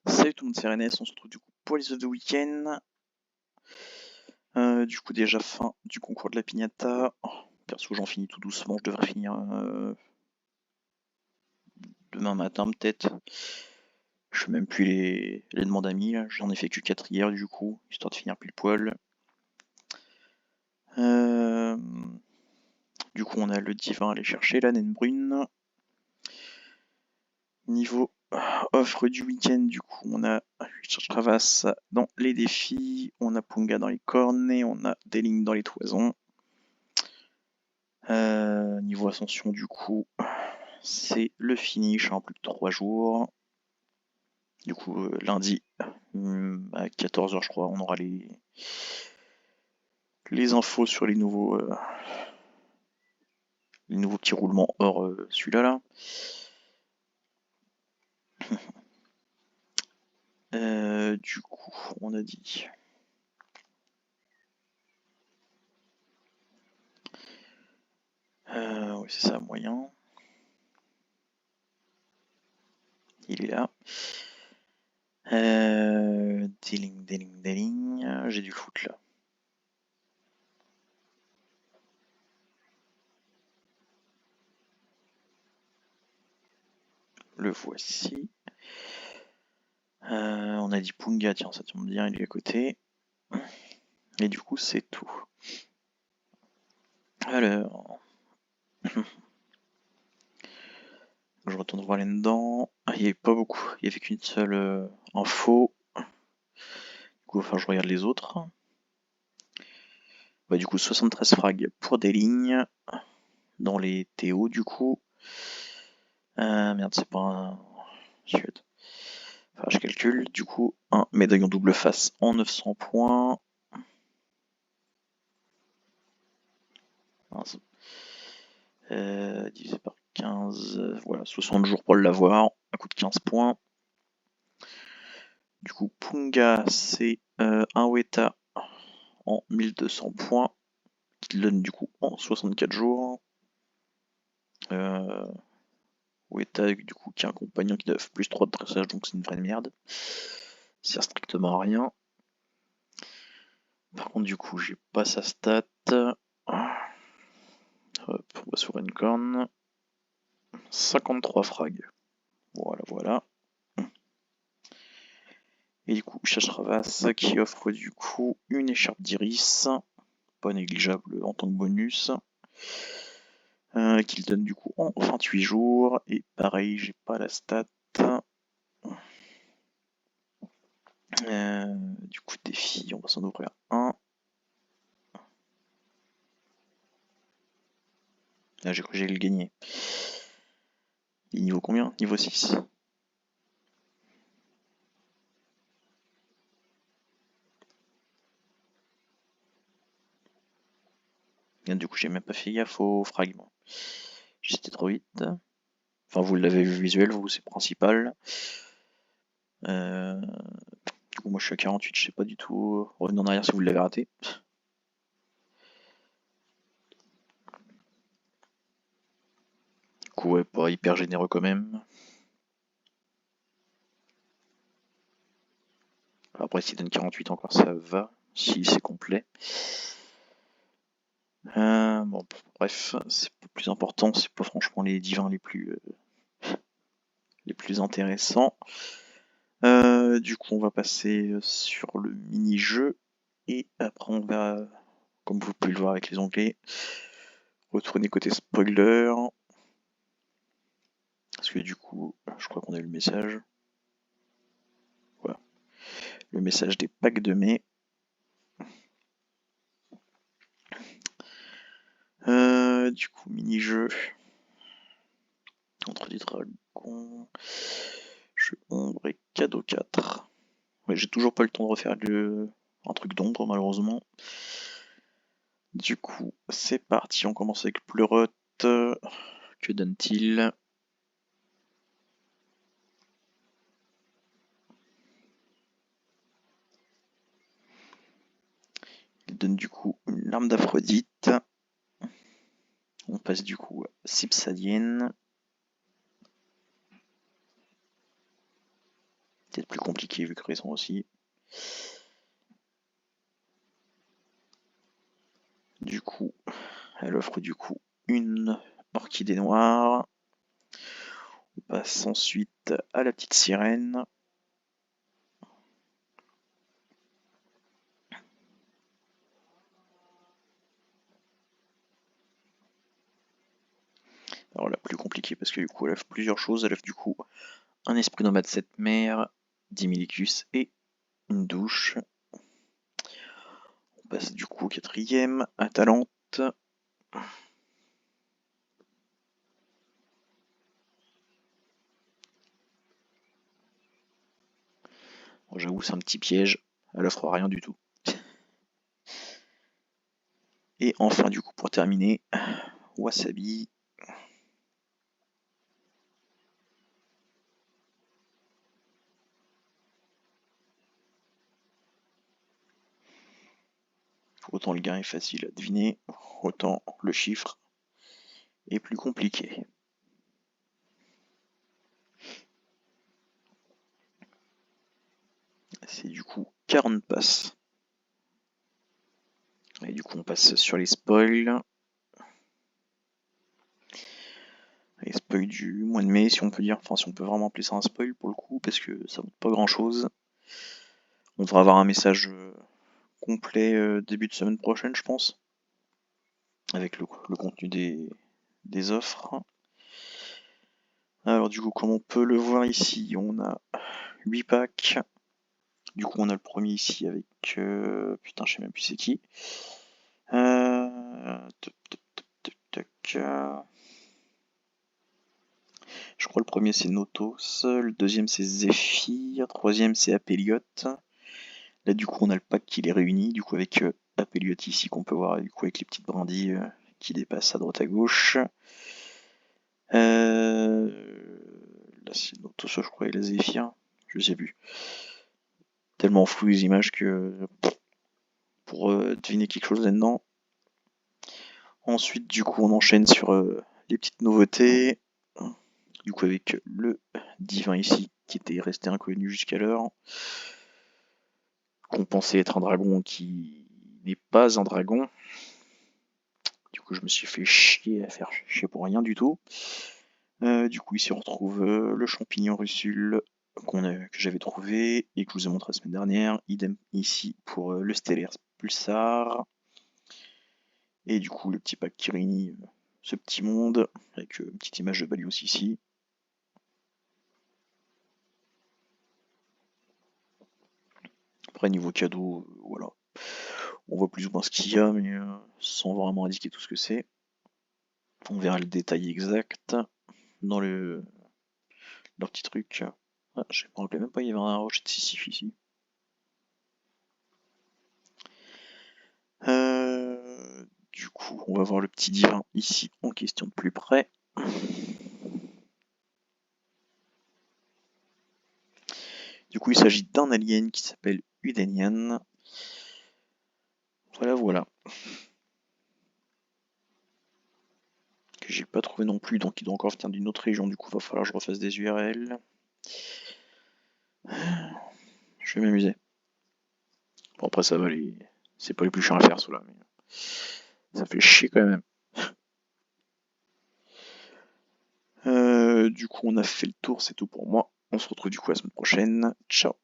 Salut tout le monde, c'est Rennes, on se retrouve du coup pour les œufs de week-end. Du coup déjà fin du concours de la piñata. Perso j'en finis tout doucement, je devrais finir demain matin peut-être. Je fais même plus les demandes amis là, j'en ai fait que 4 hier du coup, histoire de finir pile poil. Du coup on a le divin à aller chercher, la naine brune. Niveau offre du week-end, du coup on a Cravasse dans les défis, on a Punga dans les cornes et on a des lignes dans les toisons. Niveau ascension, du coup, c'est le finish en plus de 3 jours. Du coup, lundi, à 14h, je crois, on aura les infos sur les nouveaux petits roulements hors celui-là. Là. Du coup, on a dit. Oui, c'est ça, moyen. Il est là. Des lignes. J'ai du foot là. Le voici. On a dit Punga, tiens, ça tombe bien, il est à côté. Et du coup, c'est tout. Alors. Je retourne voir là-dedans. Il n'y avait pas beaucoup, il n'y avait qu'une seule info. Du coup, enfin, je regarde les autres. Bah, du coup, 73 frags pour des lignes. Dans les TO, du coup. Merde, c'est pas un. Chut. Enfin, je calcule. Du coup, un médaillon double face en 900 points. Divisé par 15. Voilà, 60 jours pour l'avoir. À coût de 15 points. Du coup, Punga, c'est un Weta en 1200 points. Qui donne du coup en 64 jours. Weta, du coup, qui est un compagnon qui donne plus 3 de dressage, donc c'est une vraie merde. Ça sert strictement à rien. Par contre, du coup, j'ai pas sa stat. Hop, on va sur une corne. 53 frags. Voilà, voilà. Et du coup, Chachravas qui offre du coup une écharpe d'iris, pas négligeable en tant que bonus, qu'il donne du coup en 28 jours. Et pareil, j'ai pas la stat. Du coup, défi, on va s'en ouvrir un. Là, j'ai cru que j'allais le gagner. Et niveau combien? Niveau 6. Et du coup, j'ai même pas fait gaffe aux fragments. J'étais trop vite. Enfin, vous l'avez vu visuel, vous, c'est principal. Du coup, moi, je suis à 48, je sais pas du tout. Revenez en arrière si vous l'avez raté. Du coup, ouais, pas hyper généreux quand même. Après, s'il donne 48 encore, ça va. Si c'est complet. Bon, bref, c'est pas plus important. C'est pas franchement les divins les plus intéressants. Du coup, on va passer sur le mini-jeu. Et après, on va, comme vous pouvez le voir avec les onglets, retourner côté spoiler. Parce que du coup, je crois qu'on a eu le message. Voilà. Le message des packs de mai. Du coup, mini-jeu. Entre des dragons. Jeu ombre et cadeau 4. Ouais, j'ai toujours pas le temps de refaire un truc d'ombre, malheureusement. Du coup, c'est parti. On commence avec Pleurote. Que donne-t-il? Il donne du coup une larme d'Aphrodite. On passe du coup à Sipsadienne. Peut-être plus compliqué vu que récent aussi. Du coup, elle offre du coup une orchidée noire. On passe ensuite à la petite sirène. Alors la plus compliquée parce que du coup elle offre plusieurs choses. Elle offre du coup un esprit nomade 7 mers, 10 milicus et une douche. On passe du coup au quatrième, Atalante. Bon, j'avoue c'est un petit piège, elle offre rien du tout. Et enfin du coup pour terminer, Wasabi. Autant le gain est facile à deviner, autant le chiffre est plus compliqué. C'est du coup 40 passes. Et du coup on passe sur les spoils. Les spoils du mois de mai si on peut dire, enfin si on peut vraiment appeler ça un spoil pour le coup, parce que ça vaut pas grand chose. On devrait avoir un message complet début de semaine prochaine je pense. Avec le contenu des offres. Alors du coup comme on peut le voir ici, on a 8 packs. Du coup on a le premier ici avec... putain je sais même plus c'est qui. Je crois le premier c'est Notos, le deuxième c'est Zephyr, le troisième c'est Apeliot. Là du coup on a le pack qui les réunit, du coup avec Apeliot ici qu'on peut voir du coup avec les petites brindilles qui dépassent à droite à gauche. Là c'est Notos je crois et la Zephyr, je sais plus. Tellement flou les images que pour deviner quelque chose là-dedans. Ensuite du coup on enchaîne sur les petites nouveautés. Du coup avec le divin ici qui était resté inconnu jusqu'alors. Qu'on pensait être un dragon qui n'est pas un dragon. Du coup je me suis fait chier à faire chier pour rien du tout. Du coup ici on retrouve le champignon russule que j'avais trouvé et que je vous ai montré la semaine dernière. Idem ici pour le stellaire pulsar. Et du coup le petit pack qui réunit ce petit monde avec une petite image de Balios ici. Après niveau cadeau, voilà. On voit plus ou moins ce qu'il y a, mais sans vraiment indiquer tout ce que c'est. On verra le détail exact dans leur petit truc. Ah, je me rappelais même pas, il y avait un rocher de Sisyphe ici. Du coup, on va voir le petit divin ici en question de plus près. Du coup, il s'agit d'un alien qui s'appelle Udenian. Voilà, voilà. Que j'ai pas trouvé non plus, donc il doit encore venir d'une autre région. Du coup, va falloir que je refasse des URL. Je vais m'amuser. Bon, après, ça va, c'est pas les plus chiants à faire, ceux-là, mais ça fait chier quand même. Du coup, on a fait le tour, c'est tout pour moi. On se retrouve du coup la semaine prochaine. Ciao.